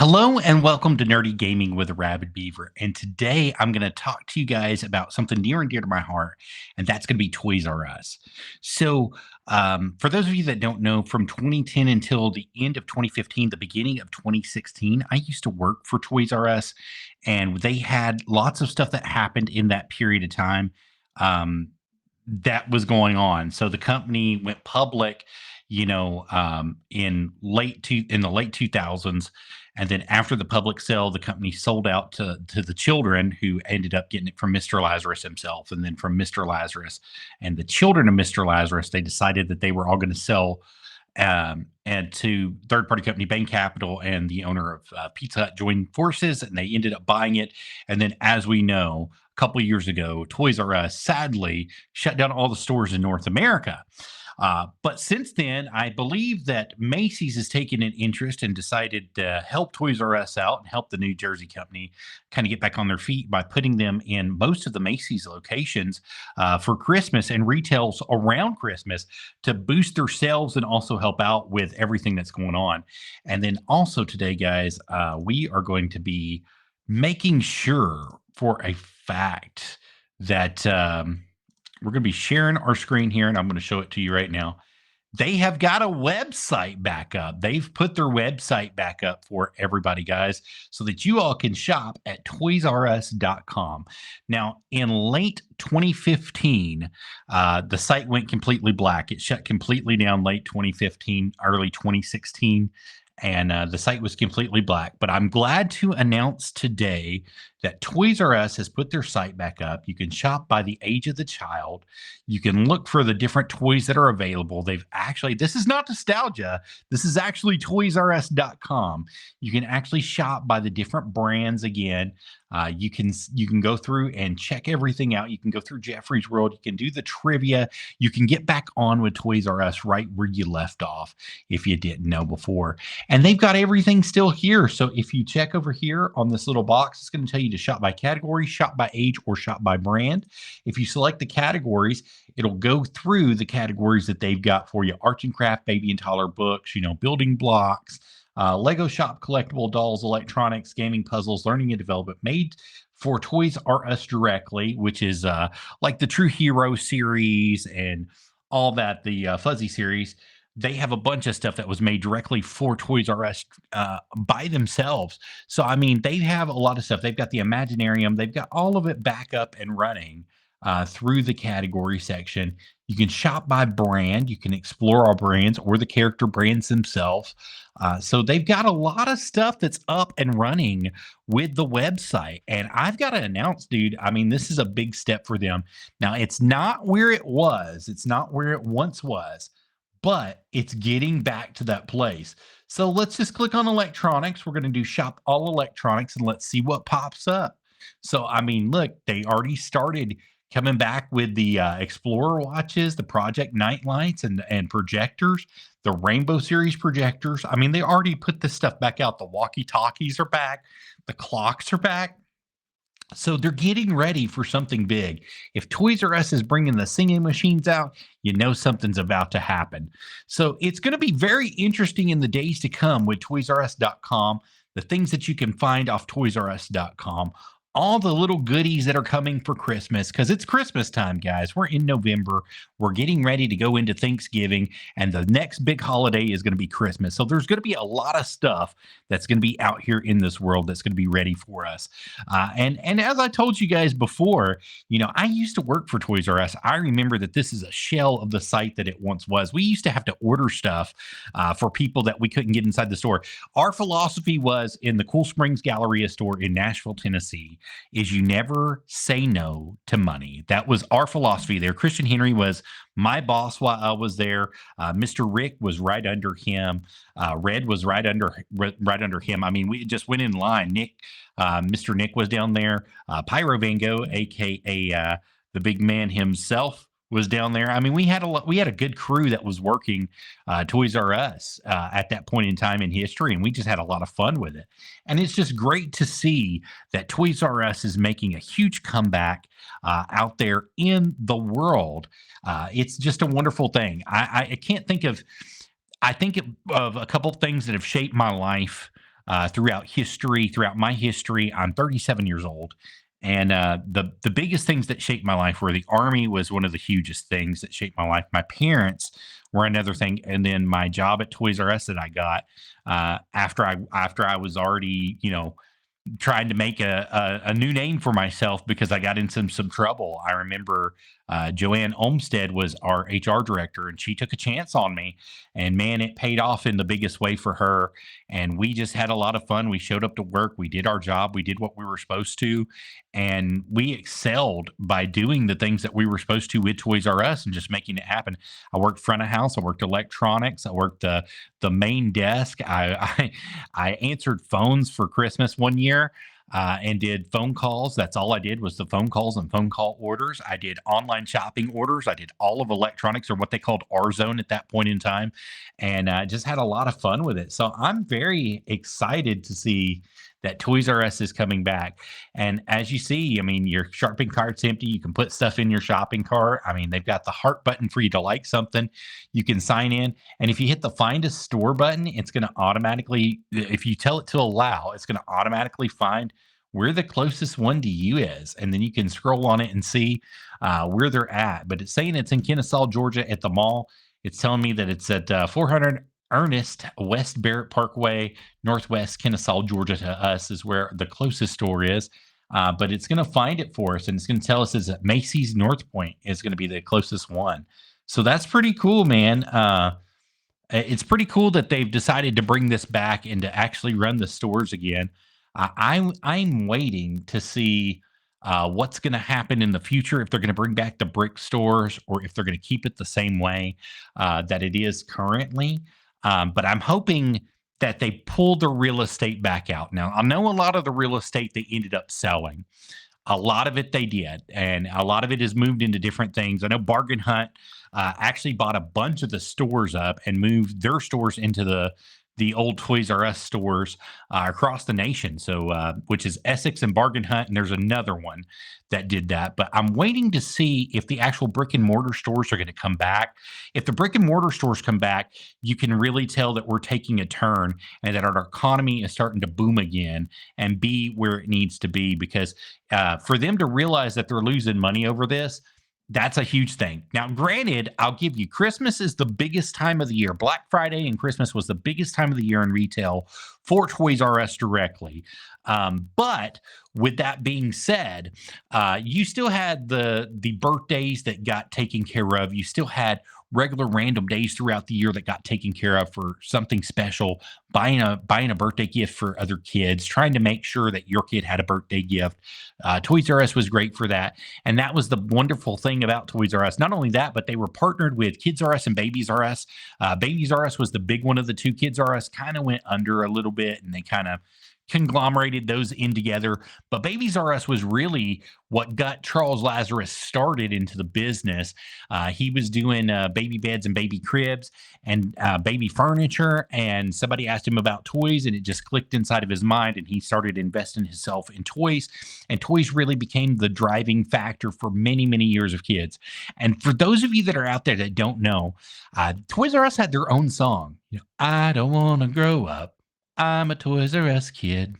Hello and welcome to Nerdy Gaming with Arabbidb3aver. And today I'm going to talk to you guys about something near and dear to my heart, and that's going to be Toys R Us. For those of you that don't know, from 2010 until the end of 2015, the beginning of 2016, I used to work for Toys R Us, and they had lots of stuff that happened in that period of time. That was going on. So the company went public, in the late 2000s, and then after the public sale, the company sold out to the children who ended up getting it from Mr. Lazarus himself, and then from Mr. Lazarus and the children of Mr. Lazarus, they decided that they were all going to sell and to third party company Bain Capital, and the owner of Pizza Hut joined forces, and they ended up buying it. And then, as we know, a couple of years ago, Toys R Us sadly shut down all the stores in North America. But since then, I believe that Macy's has taken an interest and decided to help Toys R Us out and help the New Jersey company kind of get back on their feet by putting them in most of the Macy's locations for Christmas and retails around Christmas to boost their sales and also help out with everything that's going on. And then also today, guys, we are going to be making sure for a fact that we're going to be sharing our screen here, and I'm going to show it to you right now. They have got a website back up. They've put their website back up for everybody, guys, so that you all can shop at toysrus.com. Now, in late 2015, the site went completely black. It shut completely down late 2015, early 2016. And the site was completely black. But I'm glad to announce today that Toys R Us has put their site back up. You can shop by the age of the child. You can look for the different toys that are available. This is not nostalgia. This is actually toysrus.com. You can actually shop by the different brands again. You can go through and check everything out. You can go through Jeffrey's World. You can do the trivia. You can get back on with Toys R Us right where you left off if you didn't know before. And they've got everything still here. So if you check over here on this little box, it's going to tell you to shop by category, shop by age, or shop by brand. If you select the categories, it'll go through the categories that they've got for you: arts and craft, baby and toddler books, building blocks, Lego shop, collectible dolls, electronics, gaming, puzzles, learning and development, made for Toys R Us directly, which is like the True Hero series and all that, the Fuzzy series. They have a bunch of stuff that was made directly for Toys R Us by themselves. So, I mean, they have a lot of stuff. They've got the Imaginarium. They've got all of it back up and running through the category section. You can shop by brand. You can explore all brands or the character brands themselves. So they've got a lot of stuff that's up and running with the website. And I've got to announce, dude, I mean, this is a big step for them. Now, it's not where it was. It's not where it once was, but it's getting back to that place. So let's just click on electronics. We're going to do shop all electronics, and let's see what pops up. So, I mean, look, they already started coming back with the Explorer watches, the Project Night lights, and projectors, the Rainbow Series projectors. I mean, they already put this stuff back out. The walkie-talkies are back. The clocks are back. So they're getting ready for something big. If Toys R Us is bringing the singing machines out, you know something's about to happen. So it's going to be very interesting in the days to come with toysrus.com, the things that you can find off toysrus.com, all the little goodies that are coming for Christmas, because it's Christmas time, guys. We're in November. We're getting ready to go into Thanksgiving, and the next big holiday is going to be Christmas. So there's going to be a lot of stuff that's going to be out here in this world that's going to be ready for us. And as I told you guys before, I used to work for Toys R Us. I remember that this is a shell of the site that it once was. We used to have to order stuff for people that we couldn't get inside the store. Our philosophy was in the Cool Springs Galleria store in Nashville, Tennessee, is you never say no to money. That was our philosophy there. Christian Henry was my boss while I was there. Mr. Rick was right under him. Red was right under him. I mean, we just went in line. Mr. Nick was down there. Pyro Van Gogh, aka the big man himself, was down there. I mean, we had a good crew that was working Toys R Us at that point in time in history, and we just had a lot of fun with it. And it's just great to see that Toys R Us is making a huge comeback out there in the world. It's just a wonderful thing. I can't think of. I think of a couple of things that have shaped my life throughout history, throughout my history. I'm 37 years old. And the biggest things that shaped my life were the army was one of the hugest things that shaped my life. My parents were another thing, and then my job at Toys R Us that I got after I was already trying to make a new name for myself because I got in some trouble. I remember Joanne Olmstead was our HR director, and she took a chance on me. And man, it paid off in the biggest way for her. And we just had a lot of fun. We showed up to work, we did our job, we did what we were supposed to, and we excelled by doing the things that we were supposed to with Toys R Us and just making it happen. I worked front of house, I worked electronics, I worked the main desk. I answered phones for Christmas one year and did phone calls. That's all I did was the phone calls and phone call orders. I did online shopping orders. I did all of electronics or what they called R Zone at that point in time, and just had a lot of fun with it. So I'm very excited to see that Toys R Us is coming back. And as you see, I mean, your shopping cart's empty. You can put stuff in your shopping cart. I mean, they've got the heart button for you to like something. You can sign in. And if you hit the find a store button, it's going to automatically, if you tell it to allow, it's going to automatically find where the closest one to you is. And then you can scroll on it and see where they're at. But it's saying it's in Kennesaw, Georgia at the mall. It's telling me that it's at 400 Ernest West Barrett Parkway, Northwest Kennesaw, Georgia to us is where the closest store is. But it's going to find it for us, and it's going to tell us is that Macy's North Point is going to be the closest one. So that's pretty cool, man. It's pretty cool that they've decided to bring this back and to actually run the stores again. I'm waiting to see what's going to happen in the future, if they're going to bring back the brick stores or if they're going to keep it the same way that it is currently. But I'm hoping that they pull the real estate back out. Now, I know a lot of the real estate they ended up selling. A lot of it they did, and a lot of it is moved into different things. I know Bargain Hunt actually bought a bunch of the stores up and moved their stores into the old Toys R Us stores across the nation. So, which is Essex and Bargain Hunt, and there's another one that did that. But I'm waiting to see if the actual brick and mortar stores are going to come back. If the brick and mortar stores come back, you can really tell that we're taking a turn and that our economy is starting to boom again and be where it needs to be. Because for them to realize that they're losing money over this, that's a huge thing. Now, granted, I'll give you Christmas is the biggest time of the year. Black Friday and Christmas was the biggest time of the year in retail for Toys R Us directly. But with that being said, you still had the birthdays that got taken care of. You still had regular random days throughout the year that got taken care of for something special, buying a birthday gift for other kids, trying to make sure that your kid had a birthday gift. Toys R Us was great for that. And that was the wonderful thing about Toys R Us. Not only that, but they were partnered with Kids R Us and Babies R Us. Babies R Us was the big one of the two. Kids R Us kind of went under a little bit, and they kind of conglomerated those in together. But Babies R Us was really what got Charles Lazarus started into the business. He was doing baby beds and baby cribs and baby furniture, and somebody asked him about toys, and it just clicked inside of his mind, and he started investing himself in toys. And toys really became the driving factor for many, many years of kids. And for those of you that are out there that don't know, Toys R Us had their own song. I don't want to grow up, I'm a Toys R Us kid.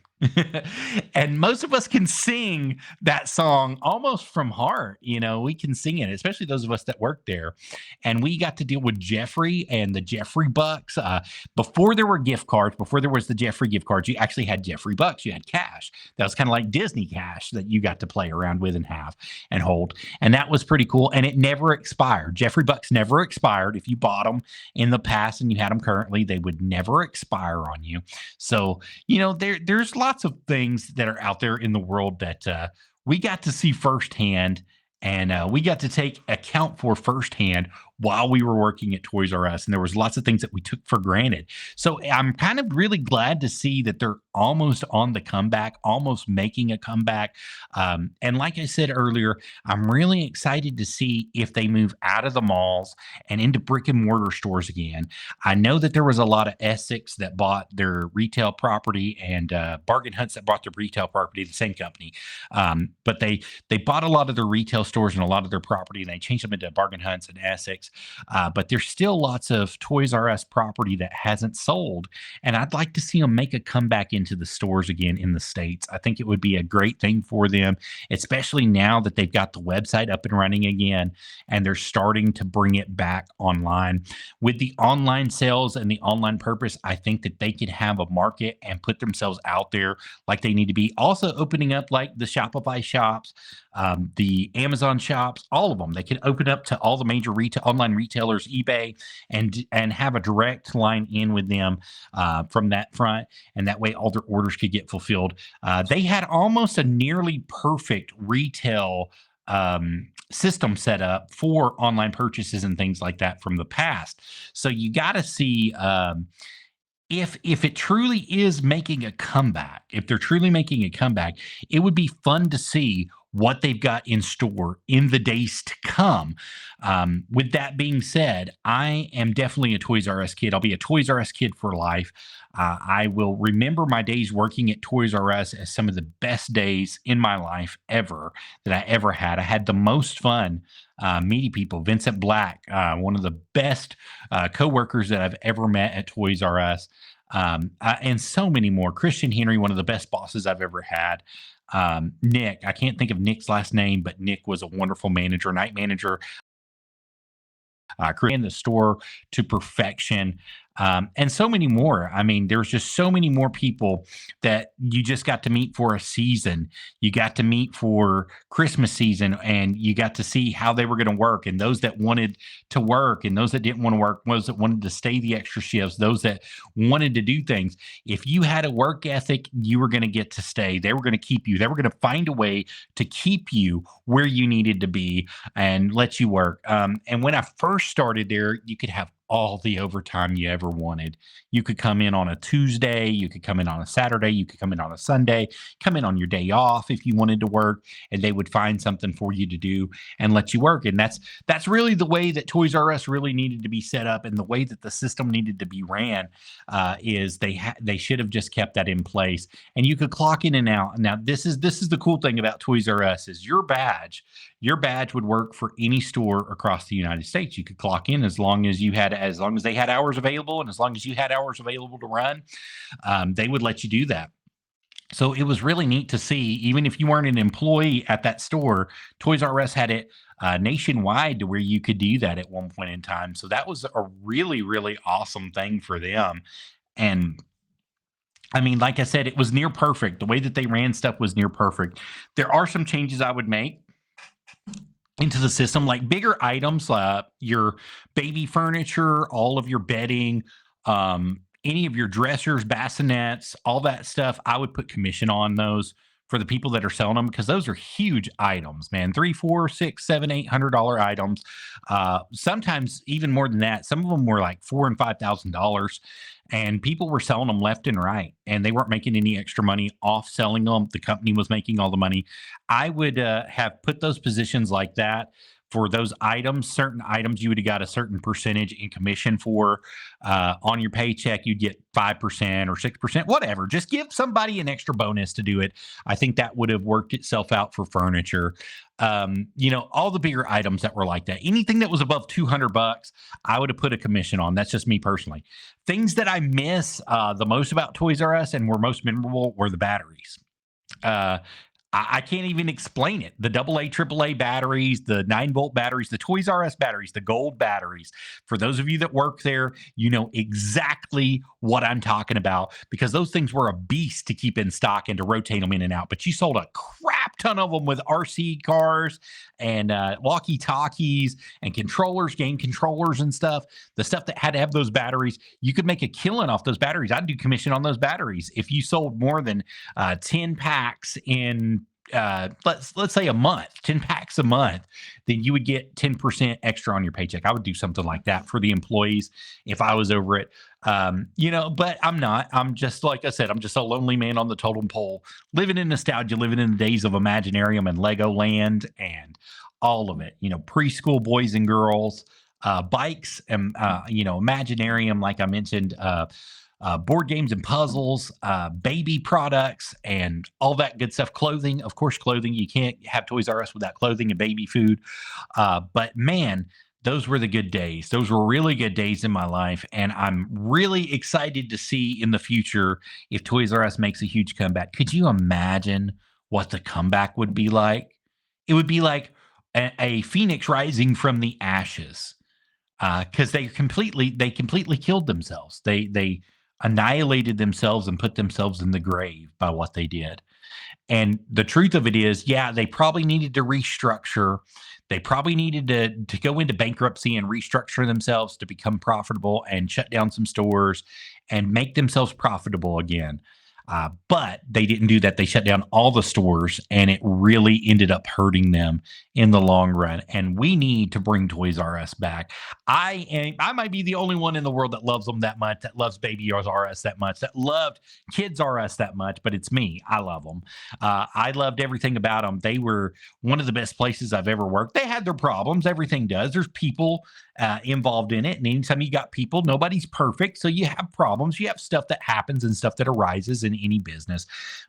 And most of us can sing that song almost from heart. We can sing it, especially those of us that work there. And we got to deal with Jeffrey and the Jeffrey Bucks. Before there were gift cards, before there was the Jeffrey gift cards, you actually had Jeffrey Bucks. You had cash. That was kind of like Disney cash that you got to play around with and have and hold. And that was pretty cool. And it never expired. Jeffrey Bucks never expired. If you bought them in the past and you had them currently, they would never expire on you. So, there's lots of things that are out there in the world that we got to see firsthand, and we got to take account for firsthand while we were working at Toys R Us. And there was lots of things that we took for granted. So I'm kind of really glad to see that they're almost on the comeback, almost making a comeback. And like I said earlier, I'm really excited to see if they move out of the malls and into brick and mortar stores again. I know that there was a lot of Essex that bought their retail property and Bargain Hunts that bought their retail property, the same company. But they bought a lot of their retail stores and a lot of their property, and they changed them into Bargain Hunts and Essex. States. But there's still lots of Toys R Us property that hasn't sold. And I'd like to see them make a comeback into the stores again in the States. I think it would be a great thing for them, especially now that they've got the website up and running again and they're starting to bring it back online. With the online sales and the online purpose, I think that they could have a market and put themselves out there like they need to be. Also, opening up like the Shopify shops, the Amazon shops, all of them. They could open up to all the major retail online retailers, eBay, and have a direct line in with them from that front, and that way all their orders could get fulfilled. They had almost a nearly perfect retail system set up for online purchases and things like that from the past. So you got to see if it truly is making a comeback, if they're truly making a comeback, it would be fun to see what they've got in store in the days to come. With that being said, I am definitely a Toys R Us kid. I'll be a Toys R Us kid for life. I will remember my days working at Toys R Us as some of the best days in my life ever that I ever had. I had the most fun meeting people. Vincent Black, one of the best coworkers that I've ever met at Toys R Us, and so many more. Christian Henry, one of the best bosses I've ever had. Nick, I can't think of Nick's last name, but Nick was a wonderful manager, night manager, creating the store to perfection, and so many more. I mean, there's just so many more people that you just got to meet for a season. You got to meet for Christmas season, and you got to see how they were going to work. And those that wanted to work, and those that didn't want to work, those that wanted to stay the extra shifts, those that wanted to do things. If you had a work ethic, you were going to get to stay. They were going to keep you. They were going to find a way to keep you where you needed to be and let you work. And when I first started there, you could have all the overtime you ever wanted. You could come in on a Tuesday, you could come in on a Saturday, you could come in on a Sunday, come in on your day off if you wanted to work, and they would find something for you to do and let you work. And that's really the way that Toys R Us really needed to be set up, and the way that the system needed to be ran is they should have just kept that in place, and you could clock in and out. Now this is the cool thing about Toys R Us is your badge would work for any store across the United States. You could clock in as long as they had hours available, and as long as you had hours available to run, they would let you do that. So it was really neat to see, even if you weren't an employee at that store, Toys R Us had it nationwide to where you could do that at one point in time. So that was a really, really awesome thing for them. And I mean, like I said, it was near perfect. The way that they ran stuff was near perfect. There are some changes I would make into the system, like bigger items, your baby furniture, all of your bedding, any of your dressers, bassinets, all that stuff. I would put commission on those for the people that are selling them, because those are huge items, man. 3, 4, 6, 7, $800 items. Sometimes even more than that. Some of them were like $4,000 and $5,000, and people were selling them left and right, and they weren't making any extra money off selling them. The company was making all the money. I would have put those positions like that for those items. Certain items you would have got a certain percentage in commission for. On your paycheck, you'd get 5% or 6%, whatever. Just give somebody an extra bonus to do it. I think that would have worked itself out for furniture. All the bigger items that were like that, anything that was above $200, I would have put a commission on. That's just me personally. Things that I miss the most about Toys R Us and were most memorable were the batteries. I can't even explain it. The AA, AAA batteries, the 9-volt batteries, the Toys R Us batteries, the gold batteries. For those of you that work there, you know exactly what I'm talking about, because those things were a beast to keep in stock and to rotate them in and out. But you sold a crap ton of them with RC cars and walkie-talkies and controllers, game controllers and stuff. The stuff that had to have those batteries, you could make a killing off those batteries. I'd do commission on those batteries. If you sold more than 10 packs in let's say a month, 10 packs a month, then you would get 10% extra on your paycheck. I would do something like that for the employees if I was over it. But I'm not. I'm just, like I said, I'm just a lonely man on the totem pole, living in nostalgia, living in the days of Imaginarium and Legoland and all of it. Preschool boys and girls, bikes, and Imaginarium, like I mentioned, board games and puzzles, baby products, and all that good stuff. Clothing, of course, clothing. You can't have Toys R Us without clothing and baby food. But man, Those were the good days. Those were really good days in my life, and I'm really excited to see in the future if Toys R Us makes a huge comeback. Could you imagine what the comeback would be like? It would be like a phoenix rising from the ashes, because they completely killed themselves. They annihilated themselves and put themselves in the grave by what they did. And the truth of it is, yeah, they probably needed to restructure. They probably needed to go into bankruptcy and restructure themselves to become profitable and shut down some stores and make themselves profitable again. But they didn't do that. They shut down all the stores, and it really ended up hurting them in the long run. And we need to bring Toys R Us back. I might be the only one in the world that loves them that much, that loves Baby R Us that much, that loved Kids R Us that much. But it's me. I love them. I loved everything about them. They were one of the best places I've ever worked. They had their problems. Everything does. There's people involved in it. And anytime you got people, nobody's perfect. So you have problems. You have stuff that happens and stuff that arises in any business.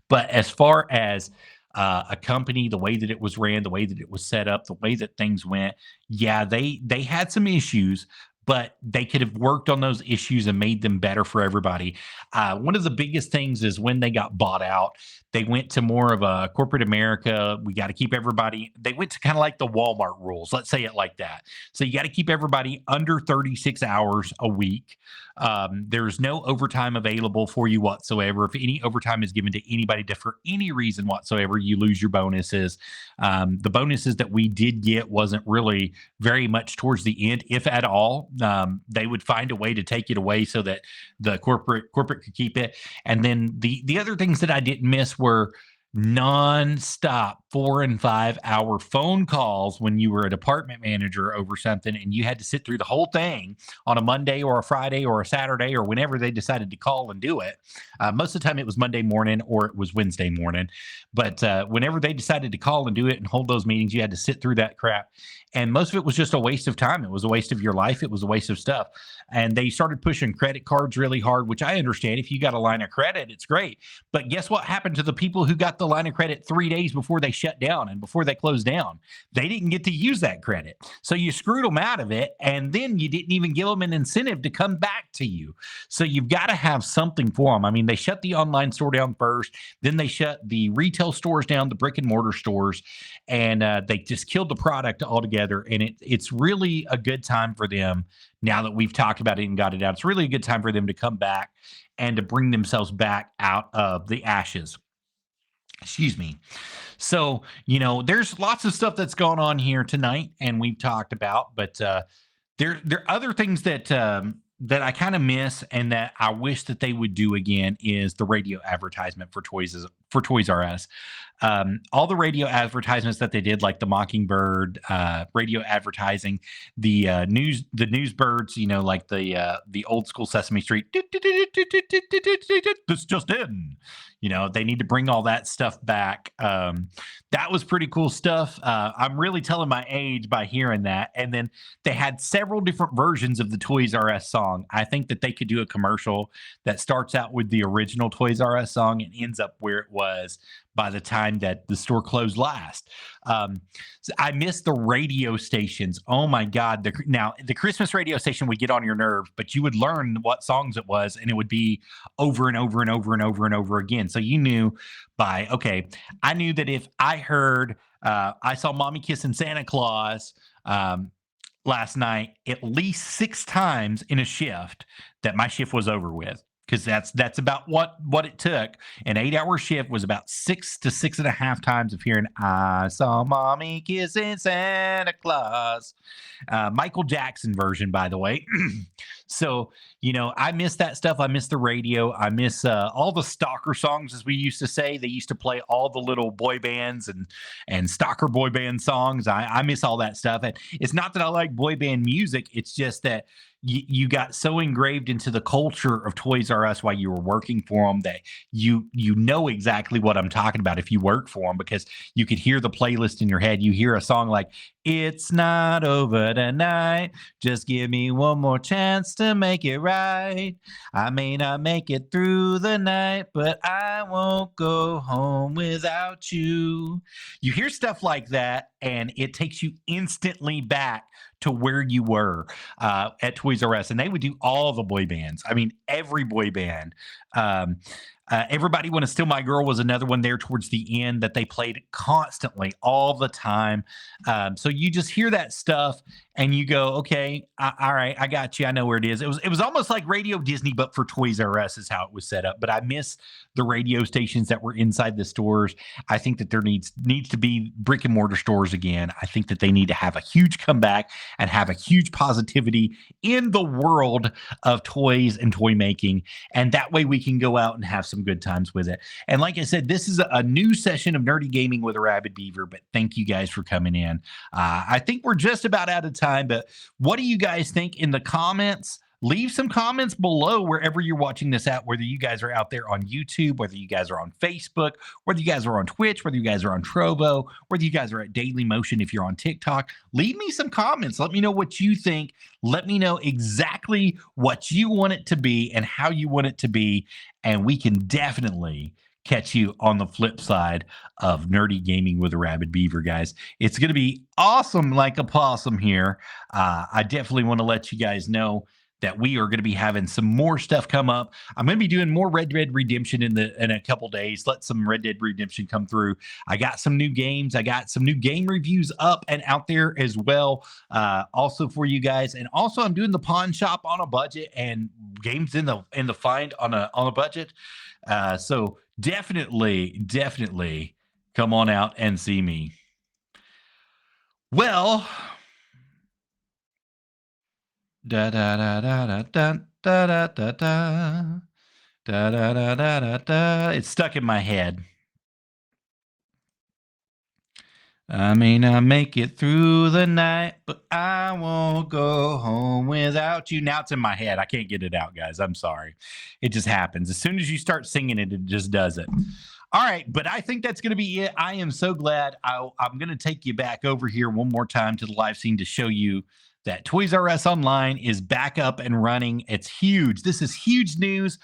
But as far as a company, the way that it was ran, the way that it was set up, the way that things went, yeah, they had some issues, but they could have worked on those issues and made them better for everybody. One of the biggest things is when they got bought out, they went to more of a corporate America. We got to keep everybody, they went to kind of like the Walmart rules. Let's say it like that. So you got to keep everybody under 36 hours a week. There's no overtime available for you whatsoever. If any overtime is given to anybody for any reason whatsoever, you lose your bonuses. The bonuses that we did get wasn't really very much towards the end, if at all. They would find a way to take it away so that the corporate could keep it. And then the other things that I didn't miss were non-stop 4 and 5 hour phone calls when you were a department manager over something and you had to sit through the whole thing on a Monday or a Friday or a Saturday or whenever they decided to call and do it. Most of the time it was Monday morning or it was Wednesday morning, but whenever they decided to call and do it and hold those meetings, you had to sit through that crap. And most of it was just a waste of time. It was a waste of your life. It was a waste of stuff. And they started pushing credit cards really hard, which I understand. If you got a line of credit, it's great. But guess what happened to the people who got the line of credit 3 days before they shut down and before they closed down? They didn't get to use that credit. So you screwed them out of it. And then you didn't even give them an incentive to come back to you. So you've got to have something for them. I mean, they shut the online store down first. Then they shut the retail stores down, the brick and mortar stores. And they just killed the product altogether. And it's really a good time for them now that we've talked about it and got it out. It's really a good time for them to come back and to bring themselves back out of the ashes. Excuse me. So, there's lots of stuff that's going on here tonight and we've talked about, but there are other things that I kind of miss and that I wish that they would do again is the radio advertisement for Toys R Us. All the radio advertisements that they did, like the Mockingbird radio advertising, the news birds, like the old school Sesame Street. This just in. They need to bring all that stuff back. That was pretty cool stuff. I'm really telling my age by hearing that. And then they had several different versions of the Toys R Us song. I think that they could do a commercial that starts out with the original Toys R Us song and ends up where it was by the time that the store closed last. So I miss the radio stations. Oh my God. Now, the Christmas radio station would get on your nerves, but you would learn what songs it was, and it would be over and over and over and over and over again. So you knew I knew that if I heard, I saw Mommy Kissing Santa Claus last night at least 6 times in a shift, that my shift was over with. Because that's about what it took. An 8-hour shift was about 6 to 6.5 times of hearing "I saw Mommy kissing Santa Claus," Michael Jackson version, by the way. So I miss that stuff. I miss the radio. I miss all the stalker songs, as we used to say. They used to play all the little boy bands and stalker boy band songs. I miss all that stuff. And it's not that I like boy band music. It's just that you got so engraved into the culture of Toys R Us while you were working for them that you know exactly what I'm talking about if you work for them, because you could hear the playlist in your head. You hear a song like It's not over tonight. Just give me one more chance to make it right. I may not make it through the night, but I won't go home without you. You hear stuff like that, and it takes you instantly back to where you were at Toys R Us. And they would do all the boy bands. I mean, every boy band. Um, Everybody Want to Steal My Girl was another one there towards the end that they played constantly all the time. So you just hear that stuff and you go, okay, all right, I got you. I know where it is. It was almost like Radio Disney, but for Toys R Us is how it was set up. But I miss the radio stations that were inside the stores. I think that there needs to be brick and mortar stores again. I think that they need to have a huge comeback and have a huge positivity in the world of toys and toy making. And that way we can go out and have some good times with it. And like I said, this is a new session of Nerdy Gaming with Arabbidb3aver, but thank you guys for coming in. I think we're just about out of time, but what do you guys think in the comments? Leave some comments below wherever you're watching this at, whether you guys are out there on YouTube, whether you guys are on Facebook, whether you guys are on Twitch, whether you guys are on Trovo, whether you guys are at Daily Motion, if you're on TikTok. Leave me some comments. Let me know what you think. Let me know exactly what you want it to be and how you want it to be. And we can definitely catch you on the flip side of Nerdy Gaming with Arabbidb3aver, guys. It's going to be awesome like a possum here. I definitely want to let you guys know that we are going to be having some more stuff come up. I'm going to be doing more Red Dead Redemption in a couple days. Let some Red Dead Redemption come through. I got some new games. I got some new game reviews up and out there as well, also for you guys. And also, I'm doing the pawn shop on a budget and games in the find on a budget. So definitely come on out and see me. Well. Da da da da da da da da da da da da da da da. It's stuck in my head. I may not make it through the night, but I won't go home without you. Now it's in my head. I can't get it out, guys. I'm sorry. It just happens. As soon as you start singing it, it just does it. All right, but I think that's going to be it. I am so glad. I'm going to take you back over here one more time to the live scene to show you that Toys R Us Online is back up and running. It's huge. This is huge news.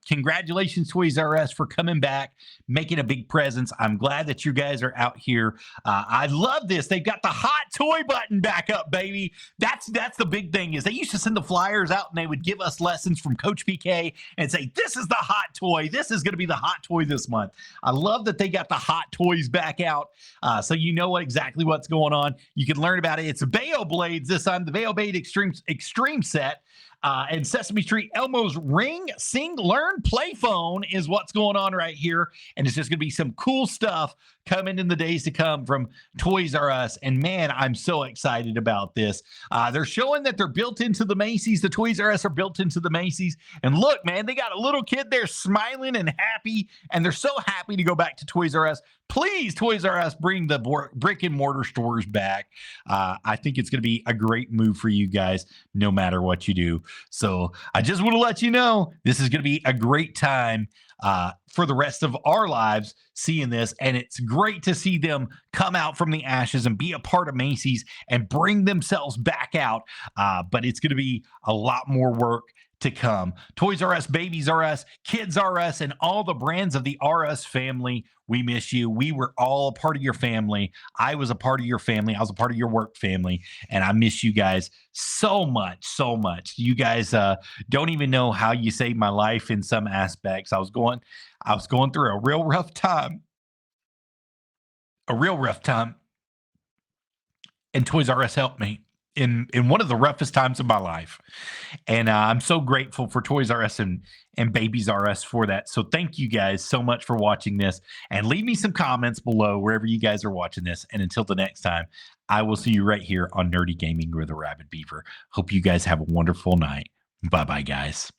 Congratulations, Toys R Us, for coming back, making a big presence. I'm glad that you guys are out here. I love this. They've got the hot toy button back up, baby. That's the big thing is they used to send the flyers out and they would give us lessons from Coach PK and say, this is the hot toy. This is going to be the hot toy this month. I love that they got the hot toys back out. So you know exactly what's going on. You can learn about it. It's Bayo Blades this time, the Bayo Blade Extreme set. And Sesame Street Elmo's Ring, Sing, Learn, Play Phone is what's going on right here. And it's just going to be some cool stuff coming in the days to come from Toys R Us. And man, I'm so excited about this. They're showing that they're built into the Macy's. The Toys R Us are built into the Macy's. And look, man, they got a little kid there smiling and happy. And they're so happy to go back to Toys R Us. Please, Toys R Us, bring the brick and mortar stores back. I think it's going to be a great move for you guys, no matter what you do. So I just want to let you know this is going to be a great time for the rest of our lives seeing this. And it's great to see them come out from the ashes and be a part of Macy's and bring themselves back out. But it's going to be a lot more work to come. Toys R Us, Babies R Us, Kids R Us, and all the brands of the R Us family. We miss you. We were all a part of your family. I was a part of your family. I was a part of your work family. And I miss you guys so much, so much. You guys don't even know how you saved my life in some aspects. I was going through a real rough time. And Toys R Us helped me in one of the roughest times of my life. And I'm so grateful for Toys R Us and Babies R Us for that. So thank you guys so much for watching this. And leave me some comments below wherever you guys are watching this. And until the next time, I will see you right here on Nerdy Gaming with Arabbidb3aver. Hope you guys have a wonderful night. Bye-bye, guys.